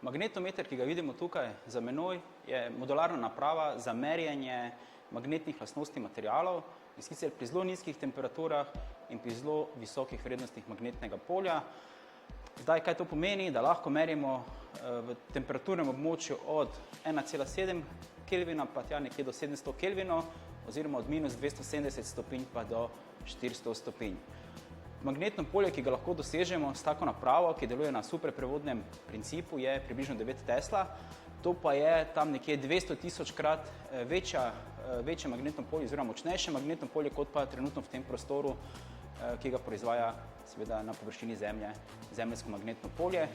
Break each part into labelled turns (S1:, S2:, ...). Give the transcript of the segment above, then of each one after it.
S1: Magnetometer, ki ga vidimo tukaj za menoj, je modularna naprava za merjenje magnetnih lastnosti materialov, in sicer pri zelo nizkih temperaturah in pri zelo visokih vrednostih magnetnega polja. Zdaj, kaj to pomeni? Da lahko merimo v temperaturnem območju od 1,7 Kelvina pa tja nekje do 700 Kelvinov oziroma od minus 270 stopinj pa do 400 stopinj. Magnetno polje, ki ga lahko dosežemo s tako napravo, ki deluje na superprevodnem principu, je približno 9 Tesla. To pa je tam nekje 200 tisočkrat večje magnetno polje oziroma močnejše magnetno polje, kot pa trenutno v tem prostoru, ki ga proizvaja seveda na površini Zemlje, zemeljsko magnetno polje.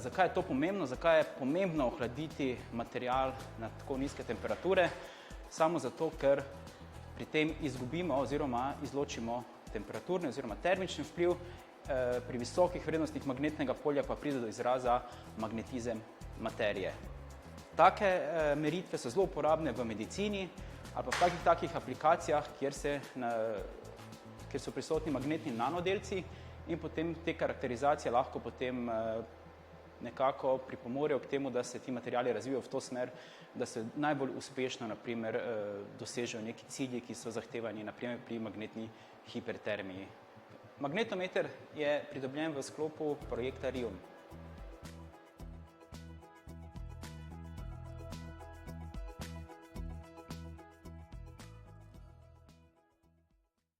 S1: Zakaj je to pomembno? Zakaj je pomembno ohladiti material na tako nizke temperature? Samo zato, ker pri tem izgubimo oziroma izločimo temperaturni oziroma termični vpliv, pri visokih vrednostih magnetnega polja pa pride do izraza magnetizem materije. Take meritve so zelo uporabne v medicini ali pa v takih aplikacijah, kjer so prisotni magnetni nanodelci in potem te karakterizacije lahko potem nekako pripomorejo k temu, da se ti materiali razvijajo v to smer, da se najbolj uspešno naprimer dosežejo neki cilji, ki so zahtevani naprimer pri magnetni hipertermiji. Magnetometer je pridobljen v sklopu projekta RIOM.